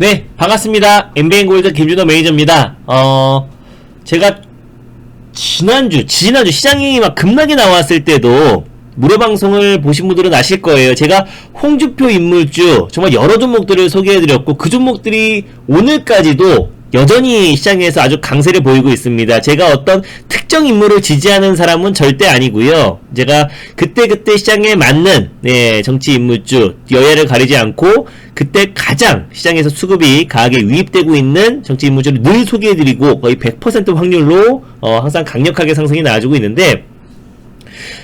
네, 반갑습니다. 엠비엔골드 김준호 매니저입니다. 제가 지난주 시장이 막 급락이 나왔을 때도 무료 방송을 보신 분들은 아실 거예요. 제가 홍주표 인물주 정말 여러 종목들을 소개해드렸고 그 종목들이 오늘까지도 여전히 시장에서 아주 강세를 보이고 있습니다. 제가 어떤 특정 인물을 지지하는 사람은 절대 아니고요. 제가 그때그때 시장에 맞는 정치 인물주 여야를 가리지 않고 그때 가장 시장에서 수급이 강하게 유입되고 있는 정치 인물주를 늘 소개해드리고 거의 100% 확률로 항상 강력하게 상승이 나와주고 있는데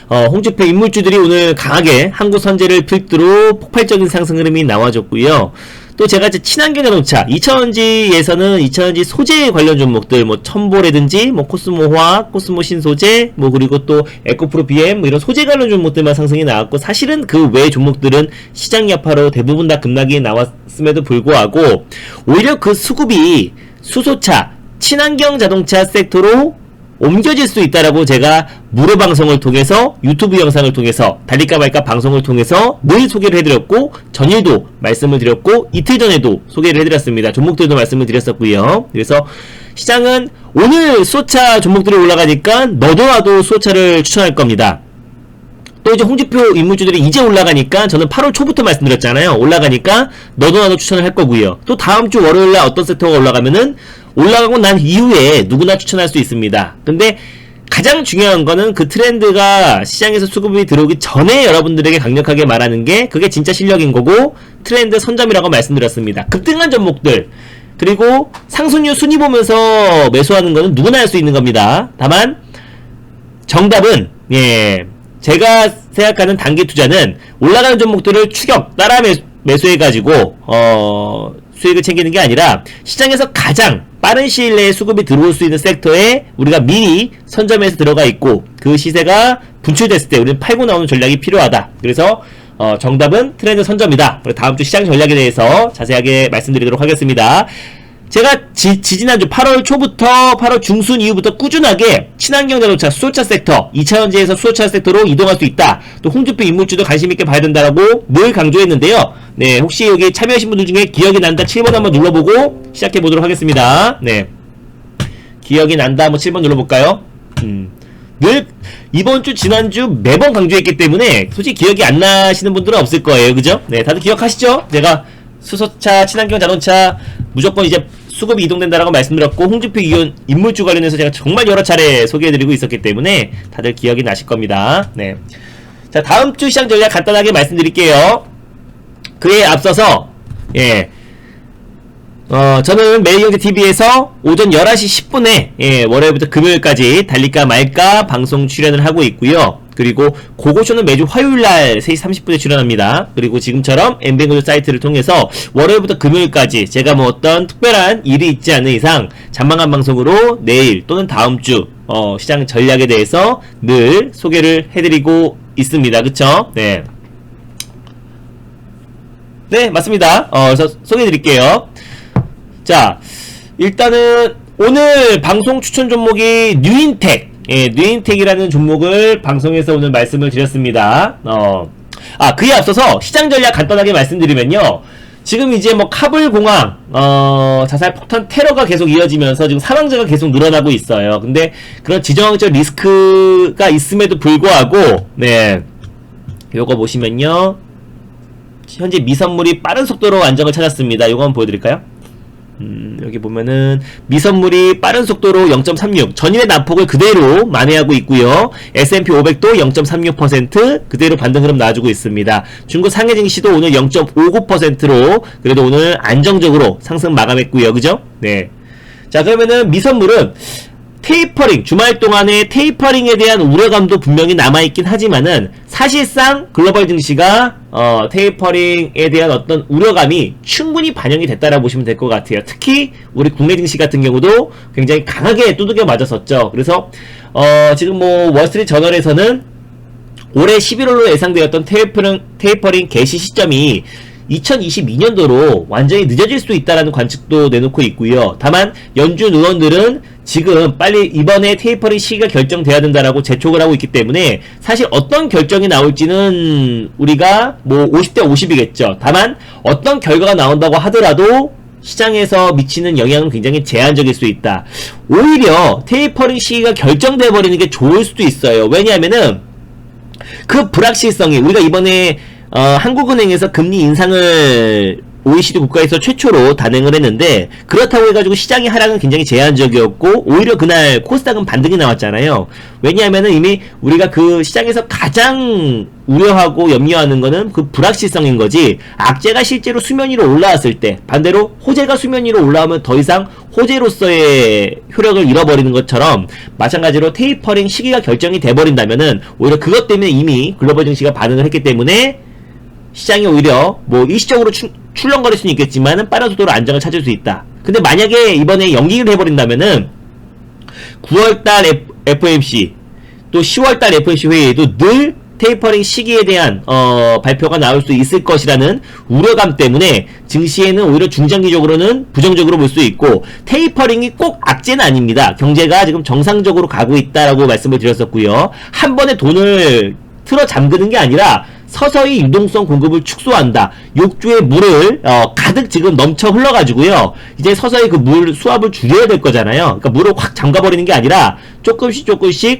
홍주표 인물주들이 오늘 강하게 한국 선제를 필두로 폭발적인 상승 흐름이 나와줬고요. 또 제가 이제 친환경 자동차 2000원지에서는 2000원지 소재 관련 종목들 뭐 첨보라든지 뭐 코스모화학, 코스모 신소재 뭐 그리고 또 에코프로 BM 뭐 이런 소재 관련 종목들만 상승이 나왔고 사실은 그 외 종목들은 시장 여파로 대부분 다 급락이 나왔음에도 불구하고 오히려 그 수급이 수소차, 친환경 자동차 섹터로 옮겨질 수 있다라고 제가 무료 방송을 통해서 유튜브 영상을 통해서 달릴까 말까 방송을 통해서 늘 소개를 해드렸고 전일도 말씀을 드렸고 이틀 전에도 소개를 해드렸습니다. 종목들도 말씀을 드렸었고요. 그래서 시장은 오늘 수소차 종목들이 올라가니까 너도 나도 수소차를 추천할 겁니다. 또 이제 홍주표 인물주들이 이제 올라가니까 저는 8월 초부터 말씀드렸잖아요. 올라가니까 너도 나도 추천을 할 거고요. 또 다음 주 월요일날 어떤 섹터가 올라가면은 올라가고 난 이후에 누구나 추천할 수 있습니다. 근데 가장 중요한 거는 그 트렌드가 시장에서 수급이 들어오기 전에 여러분들에게 강력하게 말하는 게 그게 진짜 실력인 거고 트렌드 선점이라고 말씀드렸습니다. 급등한 종목들 그리고 상승률 순위 보면서 매수하는 거는 누구나 할 수 있는 겁니다. 다만 정답은 제가 생각하는 단기 투자는 올라가는 종목들을 추격 따라 매수해가지고 수익을 챙기는 게 아니라 시장에서 가장 빠른 시일 내에 수급이 들어올 수 있는 섹터에 우리가 미리 선점해서 들어가 있고 그 시세가 분출됐을 때 우리는 팔고 나오는 전략이 필요하다. 그래서 정답은 트렌드 선점이다. 다음 주 시장 전략에 대해서 자세하게 말씀드리도록 하겠습니다. 제가 지난주 8월 초부터 8월 중순 이후부터 꾸준하게 친환경 자동차, 수소차 섹터, 2차원지에서 수소차 섹터로 이동할 수 있다. 또 홍주표 인물주도 관심있게 봐야 된다라고 늘 강조했는데요. 네, 혹시 여기 참여하신 분들 중에 기억이 난다 7번 한번 눌러보고 시작해보도록 하겠습니다. 네. 기억이 난다 한번 7번 눌러볼까요? 늘 이번주 지난주 매번 강조했기 때문에 솔직히 기억이 안 나시는 분들은 없을 거예요. 그죠? 네, 다들 기억하시죠? 제가 수소차, 친환경 자동차 무조건 이제 수급이 이동된다라고 말씀드렸고 홍주표 이온 인물주 관련해서 제가 정말 여러 차례 소개해드리고 있었기 때문에 다들 기억이 나실 겁니다. 네. 자, 다음 주 시장 전략 간단하게 말씀드릴게요. 그에 앞서서 저는 매일경제TV에서 오전 11시 10분에 월요일부터 금요일까지 달릴까 말까 방송 출연을 하고 있고요. 그리고 고고쇼는 매주 화요일날 3시 30분에 출연합니다. 그리고 지금처럼 엠비엔골드 사이트를 통해서 월요일부터 금요일까지 제가 뭐 어떤 특별한 일이 있지 않는 이상 잔망한 방송으로 내일 또는 다음주 시장 전략에 대해서 늘 소개를 해드리고 있습니다. 그쵸? 네. 네, 맞습니다. 그래서 소개해드릴게요. 자, 일단은 오늘 방송 추천 종목이 뉴인텍 뉴인텍이라는 종목을 방송에서 오늘 말씀을 드렸습니다. 그에 앞서서 시장 전략 간단하게 말씀드리면요. 지금 이제 뭐 카불 공항 자살 폭탄 테러가 계속 이어지면서 지금 사망자가 계속 늘어나고 있어요. 근데 그런 지정학적 리스크가 있음에도 불구하고 요거 보시면요. 현재 미선물이 빠른 속도로 안정을 찾았습니다. 요거 한번 보여드릴까요? 여기 보면은 미선물이 빠른 속도로 0.36 전일의 난폭을 그대로 만회하고 있고요. S&P 500도 0.36% 그대로 반등 흐름 나와주고 있습니다. 중국 상해 증시도 오늘 0.59%로 그래도 오늘 안정적으로 상승 마감했고요. 그죠? 네. 자, 그러면은 미선물은 테이퍼링, 주말 동안의 테이퍼링에 대한 우려감도 분명히 남아있긴 하지만은 사실상 글로벌 증시가 테이퍼링에 대한 어떤 우려감이 충분히 반영이 됐다라고 보시면 될 것 같아요. 특히 우리 국내 증시 같은 경우도 굉장히 강하게 두들겨 맞았었죠. 그래서 지금 뭐 월스트리트 저널에서는 올해 11월로 예상되었던 테이퍼링 개시 시점이 2022년도로 완전히 늦어질 수 있다라는 관측도 내놓고 있고요. 다만 연준 의원들은 지금 빨리 이번에 테이퍼링 시기가 결정돼야 된다라고 재촉을 하고 있기 때문에 사실 어떤 결정이 나올지는 우리가 뭐 50대 50이겠죠. 다만 어떤 결과가 나온다고 하더라도 시장에서 미치는 영향은 굉장히 제한적일 수 있다. 오히려 테이퍼링 시기가 결정돼 버리는 게 좋을 수도 있어요. 왜냐하면은 그 불확실성이 우리가 이번에 한국은행에서 금리 인상을 OECD 국가에서 최초로 단행을 했는데, 그렇다고 해가지고 시장의 하락은 굉장히 제한적이었고 오히려 그날 코스닥은 반등이 나왔잖아요. 왜냐하면은 이미 우리가 그 시장에서 가장 우려하고 염려하는 거는 그 불확실성인 거지, 악재가 실제로 수면 위로 올라왔을 때, 반대로 호재가 수면 위로 올라오면 더 이상 호재로서의 효력을 잃어버리는 것처럼 마찬가지로 테이퍼링 시기가 결정이 돼버린다면은 오히려 그것 때문에 이미 글로벌 증시가 반응을 했기 때문에 시장이 오히려 뭐 일시적으로 출렁거릴 수는 있겠지만은 빠른 속도로 안정을 찾을 수 있다. 근데 만약에 이번에 연기를 해버린다면은 9월달 FOMC 또 10월달 FOMC 회의에도 늘 테이퍼링 시기에 대한 발표가 나올 수 있을 것이라는 우려감 때문에 증시에는 오히려 중장기적으로는 부정적으로 볼 수 있고, 테이퍼링이 꼭 악재는 아닙니다. 경제가 지금 정상적으로 가고 있다라고 말씀을 드렸었고요. 한 번에 돈을 틀어 잠그는 게 아니라 서서히 유동성 공급을 축소한다. 욕조에 물을 가득 지금 넘쳐 흘러가지고요, 이제 서서히 그 물 수압을 줄여야 될 거잖아요. 그러니까 물을 확 잠가버리는 게 아니라 조금씩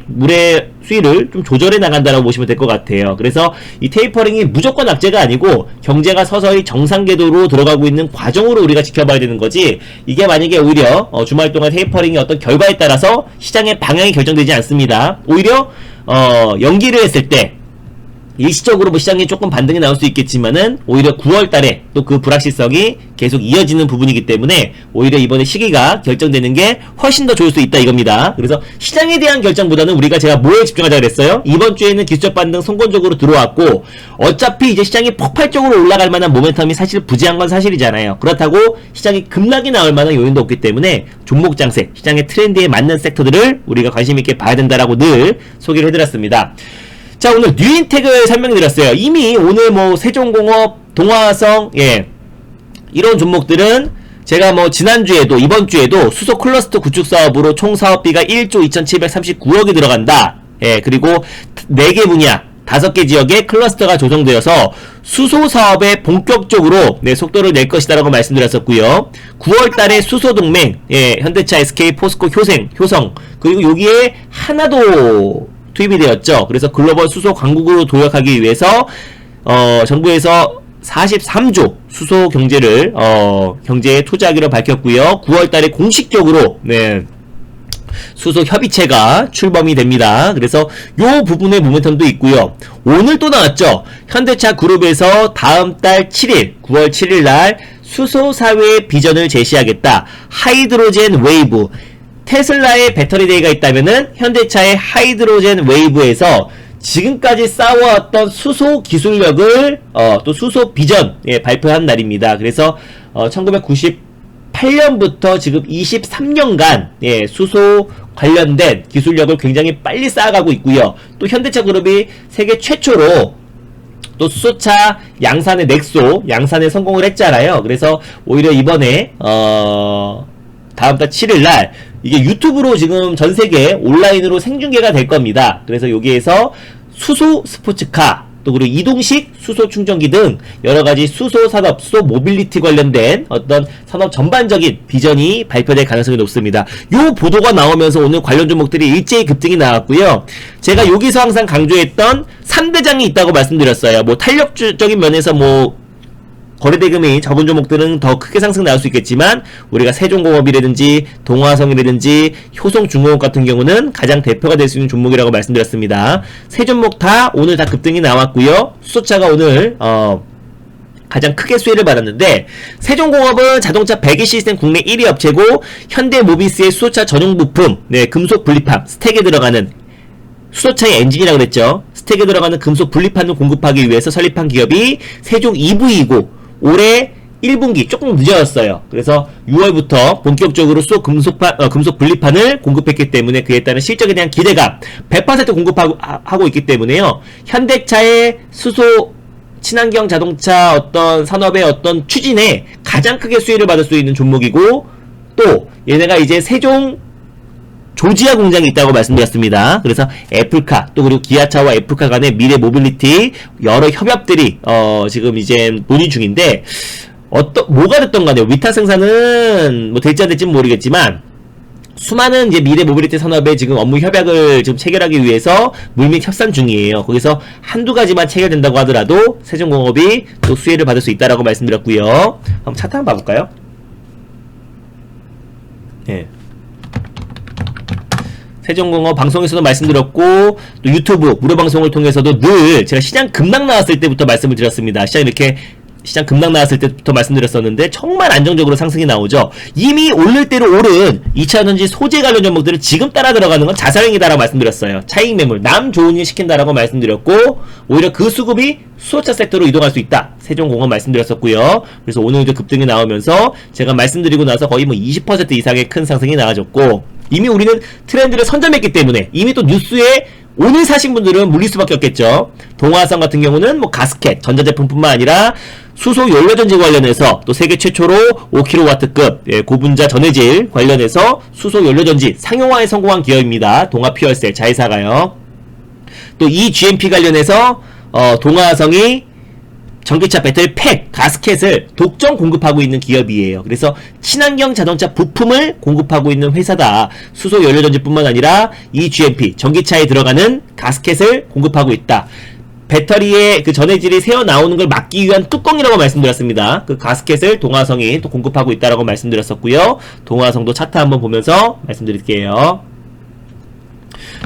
물의 수위를 좀 조절해 나간다라고 보시면 될 것 같아요. 그래서 이 테이퍼링이 무조건 악재가 아니고 경제가 서서히 정상 궤도로 들어가고 있는 과정으로 우리가 지켜봐야 되는 거지, 이게 만약에 오히려 주말 동안 테이퍼링의 어떤 결과에 따라서 시장의 방향이 결정되지 않습니다. 오히려 연기를 했을 때 일시적으로 뭐 시장에 조금 반등이 나올 수 있겠지만은 오히려 9월 달에 또 그 불확실성이 계속 이어지는 부분이기 때문에 오히려 이번에 시기가 결정되는 게 훨씬 더 좋을 수 있다 이겁니다. 그래서 시장에 대한 결정보다는 우리가 제가 뭐에 집중하자 그랬어요? 이번 주에는 기술적 반등 선권적으로 들어왔고, 어차피 이제 시장이 폭발적으로 올라갈 만한 모멘텀이 사실 부재한 건 사실이잖아요. 그렇다고 시장이 급락이 나올 만한 요인도 없기 때문에 종목 장세, 시장의 트렌드에 맞는 섹터들을 우리가 관심 있게 봐야 된다라고 늘 소개를 해드렸습니다. 자, 오늘 뉴인텍을 설명드렸어요. 이미 오늘 뭐 세종공업, 동화성, 이런 종목들은 제가 뭐 지난주에도 이번주에도 수소 클러스터 구축 사업으로 총 사업비가 1조 2739억이 들어간다. 그리고 4개 분야 5개 지역에 클러스터가 조성되어서 수소 사업에 본격적으로 속도를 낼 것이다라고 말씀드렸었고요. 9월달에 수소 동맹, 현대차, SK, 포스코, 효성, 그리고 여기에 하나도 투입이 되었죠. 그래서 글로벌 수소 강국으로 도약하기 위해서 정부에서 43조 수소 경제를 경제에 투자하기로 밝혔고요. 9월달에 공식적으로 수소 협의체가 출범이 됩니다. 그래서 요 부분의 모멘텀도 있고요. 오늘 또 나왔죠. 현대차 그룹에서 다음 달 7일, 9월 7일 날 수소 사회 비전을 제시하겠다. 하이드로젠 웨이브. 테슬라의 배터리 데이가 있다면은 현대차의 하이드로젠 웨이브에서 지금까지 쌓아왔던 수소 기술력을 또 수소 비전 발표한 날입니다. 그래서 1998년부터 지금 23년간 수소 관련된 기술력을 굉장히 빨리 쌓아가고 있고요. 또 현대차 그룹이 세계 최초로 또 수소차 양산의 넥소 양산에 성공을 했잖아요. 그래서 오히려 이번에 다음달 7일날 이게 유튜브로 지금 전세계 온라인으로 생중계가 될 겁니다. 그래서 여기에서 수소 스포츠카, 또 그리고 이동식 수소 충전기 등 여러가지 수소 산업, 수소 모빌리티 관련된 어떤 산업 전반적인 비전이 발표될 가능성이 높습니다. 요 보도가 나오면서 오늘 관련 종목들이 일제히 급등이 나왔고요. 제가 여기서 항상 강조했던 3대장이 있다고 말씀드렸어요. 뭐 탄력적인 면에서 뭐 거래대금이 적은 종목들은 더 크게 상승 나올 수 있겠지만, 우리가 세종공업이라든지 동화성이라든지 효성중공업 같은 경우는 가장 대표가 될 수 있는 종목이라고 말씀드렸습니다. 세 종목 다 오늘 다 급등이 나왔고요. 수소차가 오늘 가장 크게 수혜를 받았는데, 세종공업은 자동차 배기 시스템 국내 1위 업체고, 현대모비스의 수소차 전용 부품, 금속 분리판, 스택에 들어가는 수소차의 엔진이라고 그랬죠. 스택에 들어가는 금속 분리판을 공급하기 위해서 설립한 기업이 세종 EV이고, 올해 1분기 조금 늦어졌어요. 그래서 6월부터 본격적으로 수소 금속 분리판을 공급했기 때문에 그에 따른 실적에 대한 기대감 100% 공급하고 있기 때문에요. 현대차의 수소 친환경 자동차 어떤 산업의 어떤 추진에 가장 크게 수혜를 받을 수 있는 종목이고, 또 얘네가 이제 세종 조지아 공장이 있다고 말씀드렸습니다. 그래서 애플카, 또 그리고 기아차와 애플카 간의 미래 모빌리티 여러 협업들이 지금 이제 논의 중인데, 뭐가 됐던 간에 위탁 생산은 뭐 될지 안 될지는 모르겠지만 수많은 이제 미래 모빌리티 산업에 지금 업무 협약을 지금 체결하기 위해서 물밑 협상 중이에요. 거기서 한두 가지만 체결된다고 하더라도 세종공업이 또 수혜를 받을 수 있다라고 말씀드렸고요. 한번 차트 한번 봐볼까요? 예. 세종공업 방송에서도 말씀드렸고 또 유튜브 무료 방송을 통해서도 늘 제가 시장 급락 나왔을 때부터 말씀을 드렸습니다. 시장 급락 나왔을 때부터 말씀드렸었는데 정말 안정적으로 상승이 나오죠. 이미 오를 대로 오른 2차전지 소재 관련 종목들을 지금 따라 들어가는 건 자사행이다라고 말씀드렸어요. 차익 매물, 남 좋은 일 시킨다라고 말씀드렸고 오히려 그 수급이 수소차 섹터로 이동할 수 있다. 세종공업 말씀드렸었고요. 그래서 오늘도 급등이 나오면서 제가 말씀드리고 나서 거의 뭐 20% 이상의 큰 상승이 나와줬고 이미 우리는 트렌드를 선점했기 때문에 이미 또 뉴스에 오늘 사신 분들은 물릴 수밖에 없겠죠. 동화성 같은 경우는 뭐 가스켓, 전자제품뿐만 아니라 수소 연료전지 관련해서 또 세계 최초로 5kW급 고분자 전해질 관련해서 수소 연료전지 상용화에 성공한 기업입니다. 동화퓨얼셀 자회사가요. 또 이 GMP 관련해서 동화성이 전기차 배터리 팩, 가스켓을 독점 공급하고 있는 기업이에요. 그래서 친환경 자동차 부품을 공급하고 있는 회사다. 수소 연료전지뿐만 아니라 이 GMP, 전기차에 들어가는 가스켓을 공급하고 있다. 배터리의 그 전해질이 새어 나오는 걸 막기 위한 뚜껑이라고 말씀드렸습니다. 그 가스켓을 동화성이 또 공급하고 있다라고 말씀드렸었고요. 동화성도 차트 한번 보면서 말씀드릴게요.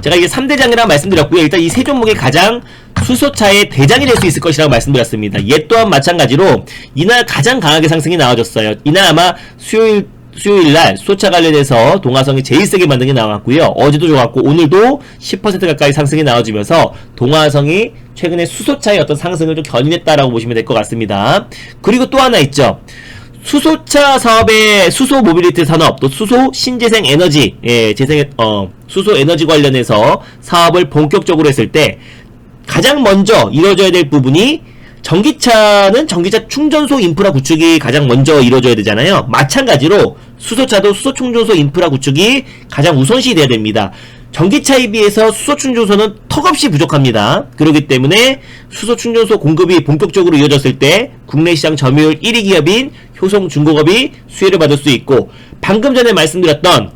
제가 이게 3대장이라고 말씀드렸고요. 일단 이 세 종목이 가장 수소차의 대장이 될 수 있을 것이라고 말씀드렸습니다. 얘 또한 마찬가지로 이날 가장 강하게 상승이 나와줬어요. 이날 아마 수요일날 수소차 관련해서 동화성이 제일 세게 만든 게 나왔고요. 어제도 좋았고 오늘도 10% 가까이 상승이 나와주면서 동화성이 최근에 수소차의 어떤 상승을 좀 견인했다라고 보시면 될 것 같습니다. 그리고 또 하나 있죠. 수소차 사업의 수소 모빌리티 산업, 또 수소 신재생 에너지, 수소 에너지 관련해서 사업을 본격적으로 했을 때 가장 먼저 이루어져야 될 부분이 전기차는 전기차 충전소 인프라 구축이 가장 먼저 이루어져야 되잖아요. 마찬가지로 수소차도 수소 충전소 인프라 구축이 가장 우선시 돼야 됩니다. 전기차에 비해서 수소 충전소는 턱없이 부족합니다. 그렇기 때문에 수소 충전소 공급이 본격적으로 이어졌을 때 국내 시장 점유율 1위 기업인 효성중공업이 수혜를 받을 수 있고 방금 전에 말씀드렸던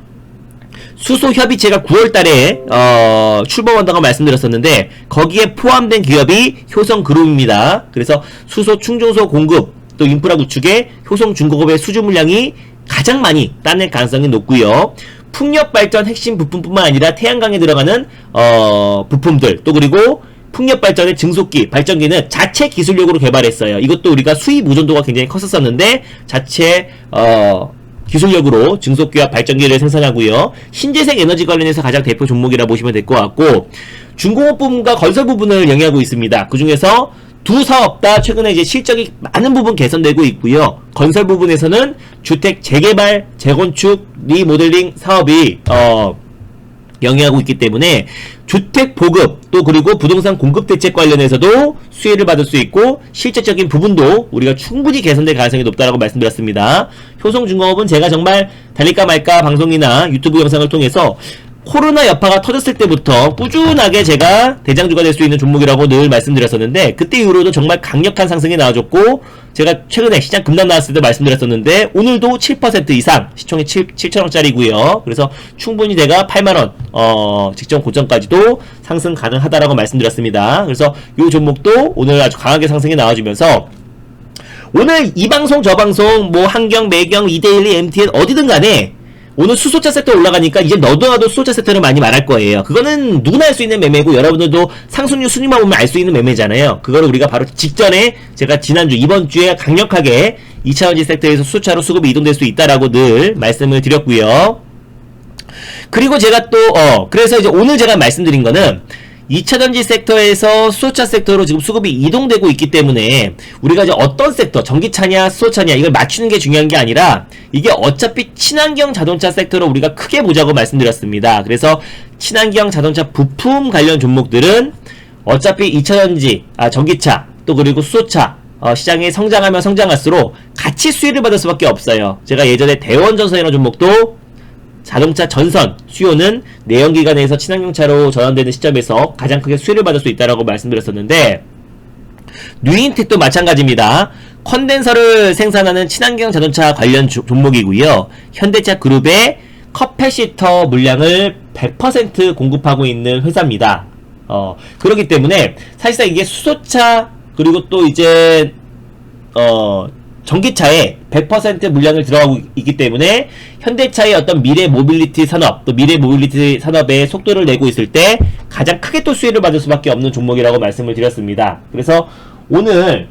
수소협의체가 9월달에 출범한다고 말씀드렸었는데 거기에 포함된 기업이 효성그룹입니다. 그래서 수소 충전소 공급 또 인프라 구축에 효성중공업의 수주 물량이 가장 많이 따낼 가능성이 높고요. 풍력발전 핵심 부품뿐만 아니라 태양광에 들어가는 부품들 또 그리고 풍력발전의 증속기, 발전기는 자체 기술력으로 개발했어요. 이것도 우리가 수입 의존도가 굉장히 컸었었는데 자체 기술력으로 증속기와 발전기를 생산하고요. 신재생 에너지 관련해서 가장 대표 종목이라 보시면 될 것 같고 중공업 부분과 건설 부분을 영위하고 있습니다. 그 중에서 두 사업 다 최근에 이제 실적이 많은 부분 개선되고 있고요. 건설 부분에서는 주택 재개발, 재건축, 리모델링 사업이 영위하고 있기 때문에 주택 보급 또 그리고 부동산 공급 대책 관련해서도 수혜를 받을 수 있고 실질적인 부분도 우리가 충분히 개선될 가능성이 높다라고 말씀드렸습니다. 효성중공업은 제가 정말 달릴까 말까 방송이나 유튜브 영상을 통해서 코로나 여파가 터졌을 때부터 꾸준하게 제가 대장주가 될 수 있는 종목이라고 늘 말씀드렸었는데 그때 이후로도 정말 강력한 상승이 나와줬고 제가 최근에 시장 급락 나왔을 때 말씀드렸었는데 오늘도 7% 이상 시총이 7천원짜리고요. 그래서 충분히 제가 8만원 직전 고점까지도 상승 가능하다라고 말씀드렸습니다. 그래서 이 종목도 오늘 아주 강하게 상승이 나와주면서 오늘 이 방송 저 방송 뭐 한경, 매경, 이데일리, MTN 어디든 간에 오늘 수소차 섹터 올라가니까 이제 너도 나도 수소차 섹터를 많이 말할 거예요. 그거는 누구나 할 수 있는 매매고 여러분들도 상승률 순위만 보면 알 수 있는 매매잖아요. 그거를 우리가 바로 직전에 제가 지난주 이번 주에 강력하게 2차전지 섹터에서 수소차로 수급이 이동될 수 있다라고 늘 말씀을 드렸고요. 그리고 제가 또 그래서 이제 오늘 제가 말씀드린 거는 2차전지 섹터에서 수소차 섹터로 지금 수급이 이동되고 있기 때문에 우리가 이제 어떤 섹터, 전기차냐 수소차냐 이걸 맞추는 게 중요한 게 아니라 이게 어차피 친환경 자동차 섹터로 우리가 크게 보자고 말씀드렸습니다. 그래서 친환경 자동차 부품 관련 종목들은 어차피 2차전지, 전기차 또 그리고 수소차 시장이 성장하면 성장할수록 같이 수혜를 받을 수밖에 없어요. 제가 예전에 대원전선이라는 종목도 자동차 전선 수요는 내연기관에서 친환경차로 전환되는 시점에서 가장 크게 수혜를 받을 수 있다라고 말씀드렸었는데 뉴인텍도 마찬가지입니다. 컨덴서를 생산하는 친환경 자동차 관련 종목이고요. 현대차 그룹의 커패시터 물량을 100% 공급하고 있는 회사입니다. 그렇기 때문에 사실상 이게 수소차 그리고 또 이제 전기차에 100% 물량을 들어가고 있기 때문에 현대차의 어떤 미래 모빌리티 산업, 또 미래 모빌리티 산업의 속도를 내고 있을 때 가장 크게 또 수혜를 받을 수밖에 없는 종목이라고 말씀을 드렸습니다. 그래서 오늘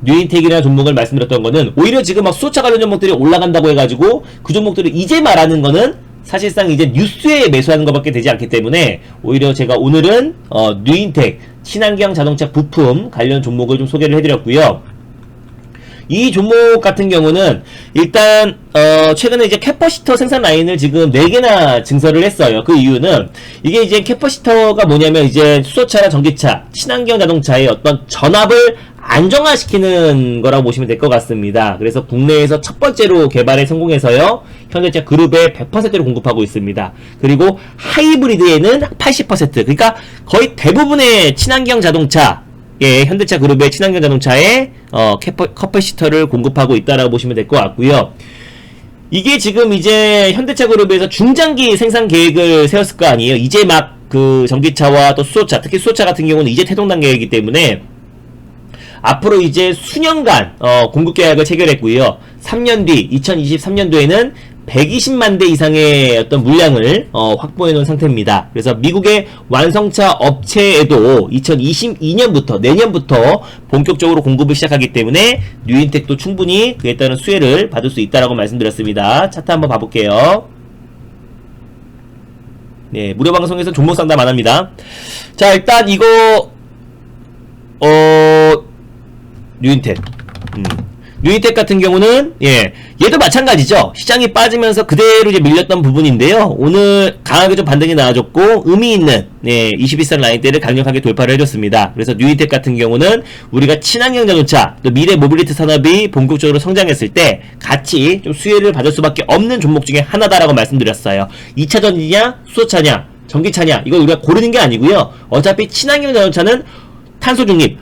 뉴인텍이라는 종목을 말씀드렸던 거는 오히려 지금 막 수소차 관련 종목들이 올라간다고 해가지고 그 종목들을 이제 말하는 거는 사실상 이제 뉴스에 매수하는 것밖에 되지 않기 때문에 오히려 제가 오늘은 뉴인텍 친환경 자동차 부품 관련 종목을 좀 소개를 해드렸고요. 이 종목 같은 경우는 일단 최근에 이제 캐퍼시터 생산 라인을 지금 4개나 증설을 했어요. 그 이유는 이게 이제 캐퍼시터가 뭐냐면 이제 수소차나 전기차, 친환경 자동차의 어떤 전압을 안정화시키는 거라고 보시면 될 것 같습니다. 그래서 국내에서 첫 번째로 개발에 성공해서요. 현대차 그룹에 100%를 공급하고 있습니다. 그리고 하이브리드에는 80%, 그러니까 거의 대부분의 친환경 자동차, 예, 현대차 그룹의 친환경 자동차에 커패시터를 공급하고 있다라고 보시면 될 것 같고요. 이게 지금 이제 현대차 그룹에서 중장기 생산 계획을 세웠을 거 아니에요. 이제 막 그 전기차와 또 수소차, 특히 수소차 같은 경우는 이제 태동 단계이기 때문에 앞으로 이제 수년간 공급 계약을 체결했고요. 3년 뒤 2023년도에는 120만 대 이상의 어떤 물량을 확보해 놓은 상태입니다. 그래서 미국의 완성차 업체에도 2022년부터 내년부터 본격적으로 공급을 시작하기 때문에 뉴인텍도 충분히 그에 따른 수혜를 받을 수 있다라고 말씀드렸습니다. 차트 한번 봐볼게요. 네, 무료 방송에서 종목 상담 안 합니다. 자, 일단 이거 뉴인텍. 뉴인텍 같은 경우는, 예, 얘도 마찬가지죠. 시장이 빠지면서 그대로 이제 밀렸던 부분인데요. 오늘 강하게 좀 반등이 나와줬고, 의미 있는, 예, 21선 라인대를 강력하게 돌파를 해줬습니다. 그래서 뉴인텍 같은 경우는 우리가 친환경 자동차, 또 미래 모빌리티 산업이 본격적으로 성장했을 때 같이 좀 수혜를 받을 수밖에 없는 종목 중에 하나다라고 말씀드렸어요. 2차전지냐, 수소차냐, 전기차냐, 이걸 우리가 고르는 게 아니고요. 어차피 친환경 자동차는 탄소 중립,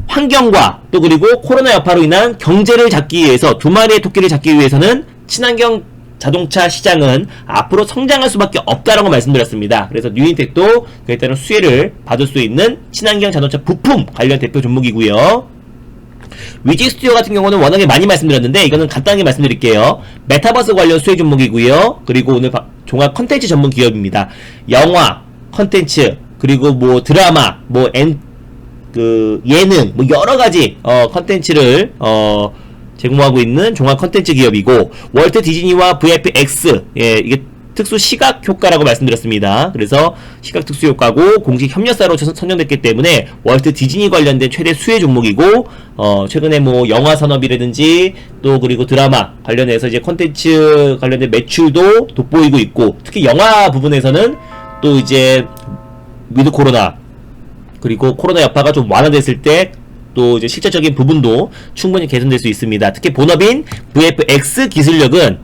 환경과 또 그리고 코로나 여파로 인한 경제를 잡기 위해서 두 마리의 토끼를 잡기 위해서는 친환경 자동차 시장은 앞으로 성장할 수밖에 없다라고 말씀드렸습니다. 그래서 뉴인텍도 그에 따른 수혜를 받을 수 있는 친환경 자동차 부품 관련 대표 종목이고요. 위지 스튜디오 같은 경우는 워낙에 많이 말씀드렸는데 이거는 간단하게 말씀드릴게요. 메타버스 관련 수혜 종목이고요. 그리고 오늘 종합 컨텐츠 전문 기업입니다. 영화, 컨텐츠, 그리고 뭐 드라마, 뭐 예능, 뭐 여러가지 컨텐츠를 제공하고 있는 종합 컨텐츠 기업이고, 월트 디즈니와 VFX, 예, 이게 특수 시각 효과라고 말씀드렸습니다. 그래서 시각 특수 효과고 공식 협력사로 선정됐기 때문에 월트 디즈니 관련된 최대 수혜 종목이고, 최근에 뭐 영화 산업이라든지 또 그리고 드라마 관련해서 이제 컨텐츠 관련된 매출도 돋보이고 있고, 특히 영화 부분에서는 또 이제 위드 코로나 그리고 코로나 여파가 좀 완화됐을 때 또 이제 실질적인 부분도 충분히 개선될 수 있습니다. 특히 본업인 VFX 기술력은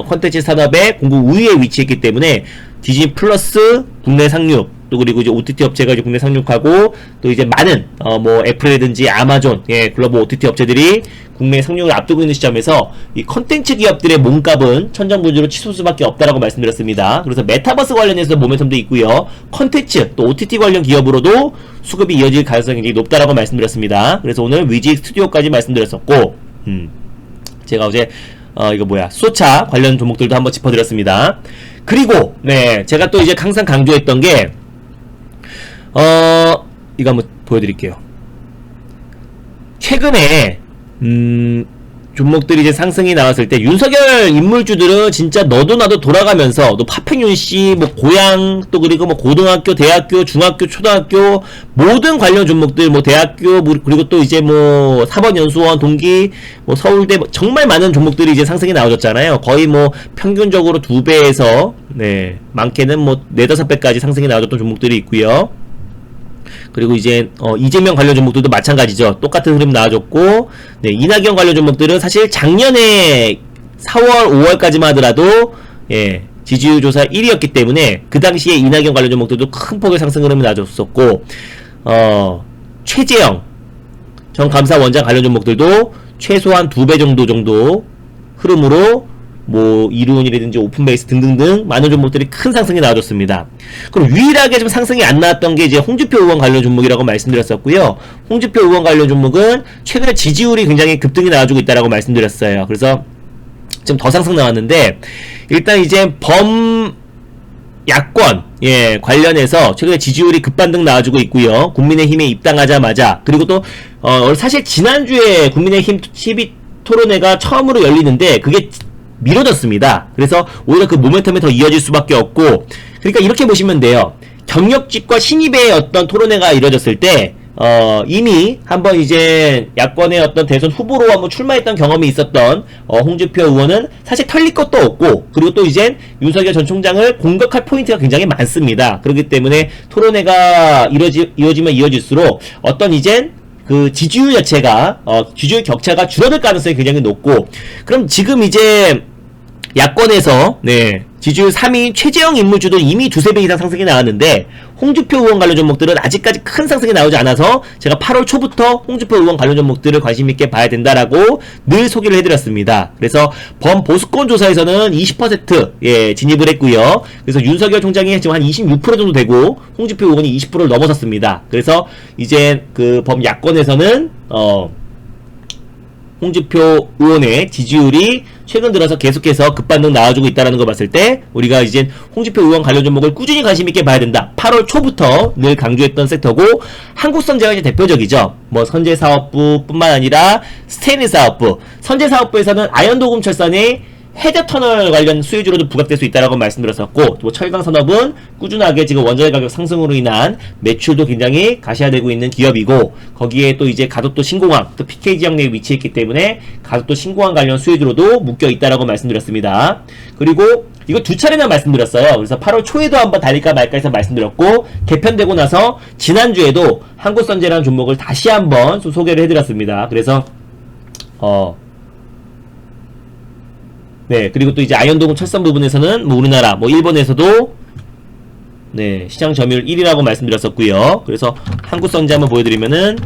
컨텐츠 산업의 공급 우위에 위치했기 때문에 디즈니 플러스 국내 상륙, 또 그리고 이제 OTT 업체가 이제 국내 상륙하고, 또 이제 많은 뭐 애플이라든지 아마존, 예, 글로벌 OTT 업체들이 국내 상륙을 앞두고 있는 시점에서 이 컨텐츠 기업들의 몸값은 천정부지로 치솟을 수밖에 없다라고 말씀드렸습니다. 그래서 메타버스 관련해서 모멘텀도 있고요. 컨텐츠 또 OTT 관련 기업으로도 수급이 이어질 가능성이 굉장히 높다라고 말씀드렸습니다. 그래서 오늘 위지 스튜디오까지 말씀드렸었고, 제가 어제 수소차 관련 종목들도 한번 짚어드렸습니다. 그리고 네, 제가 또 이제 항상 강조했던 게 이거 한번 보여드릴게요. 최근에 종목들이 이제 상승이 나왔을 때 윤석열 인물주들은 진짜 너도 나도 돌아가면서 또 파평윤씨 뭐 고향, 또 그리고 뭐 고등학교, 대학교, 중학교, 초등학교 모든 관련 종목들, 뭐 대학교, 그리고 또 이제 뭐 사법연수원, 동기, 뭐 서울대, 뭐 정말 많은 종목들이 이제 상승이 나와줬잖아요. 거의 뭐 평균적으로 2배에서 네, 많게는 뭐 4-5배까지 상승이 나와줬던 종목들이 있고요. 그리고 이제 이재명 관련 종목들도 마찬가지죠. 똑같은 흐름 나와줬고, 네, 이낙연 관련 종목들은 사실 작년에 4월, 5월까지만 하더라도 예, 지지율 조사 1위였기 때문에 그 당시에 이낙연 관련 종목들도 큰 폭의 상승 흐름이 나와줬었고, 최재형, 전감사 원장 관련 종목들도 최소한 2배 정도 흐름으로 뭐 이루온이라든지 오픈베이스 등등등 많은 종목들이 큰 상승이 나와줬습니다. 그럼 유일하게 좀 상승이 안 나왔던 게 이제 홍준표 의원 관련 종목이라고 말씀드렸었고요. 홍준표 의원 관련 종목은 최근에 지지율이 굉장히 급등이 나와주고 있다라고 말씀드렸어요. 그래서 좀 더 상승 나왔는데 일단 이제 야권 관련해서 최근에 지지율이 급반등 나와주고 있고요. 국민의힘에 입당하자마자 그리고 또 사실 지난주에 국민의힘 12 토론회가 처음으로 열리는데 그게 미뤄졌습니다. 그래서 오히려 그 모멘텀이 더 이어질 수밖에 없고 그러니까 이렇게 보시면 돼요. 경력직과 신입의 어떤 토론회가 이뤄졌을 때 이미 한번 이제 야권의 어떤 대선 후보로 한번 출마했던 경험이 있었던 홍준표 의원은 사실 털릴 것도 없고 그리고 또 이제 윤석열 전 총장을 공격할 포인트가 굉장히 많습니다. 그렇기 때문에 토론회가 이어지면 이어질수록 어떤 이제 그 지지율 자체가 지지율 격차가 줄어들 가능성이 굉장히 높고 그럼 지금 이제 야권에서 지지율 3위 최재형 인물주도 이미 2~3배 이상 상승이 나왔는데 홍준표 의원 관련 종목들은 아직까지 큰 상승이 나오지 않아서 제가 8월 초부터 홍준표 의원 관련 종목들을 관심있게 봐야 된다라고 늘 소개를 해드렸습니다. 그래서 범보수권 조사에서는 20% 진입을 했고요. 그래서 윤석열 총장이 지금 한 26% 정도 되고 홍준표 의원이 20%를 넘어섰습니다. 그래서 이제 그 범야권에서는 홍준표 의원의 지지율이 최근 들어서 계속해서 급반등 나와주고 있다는 걸 봤을 때 우리가 이제 홍준표 의원 관련 종목을 꾸준히 관심있게 봐야 된다. 8월 초부터 늘 강조했던 섹터고 한국선제가 이제 대표적이죠. 뭐 선제사업부 뿐만 아니라 스테인리스 사업부, 선제사업부에서는 아현도금철선의 해저터널 관련 수혜주로 좀 부각될 수 있다라고 말씀드렸었고 또 철강산업은 꾸준하게 지금 원자재 가격 상승으로 인한 매출도 굉장히 가시화되고 있는 기업이고 거기에 또 이제 가덕도 신공항 또 PK 지역 내에 위치했기 때문에 가덕도 신공항 관련 수혜주로도 묶여 있다라고 말씀드렸습니다. 그리고 이거 2차례나 말씀드렸어요. 그래서 8월 초에도 한번 달릴까 말까 해서 말씀드렸고 개편되고 나서 지난주에도 한국선제라는 종목을 다시 한번 소개를 해드렸습니다. 그래서 그리고 또 이제 아현도금 철선 부분에서는 뭐 우리나라, 뭐 일본에서도 시장 점유율 1위라고 말씀드렸었고요. 그래서 한국선제 한번 보여드리면은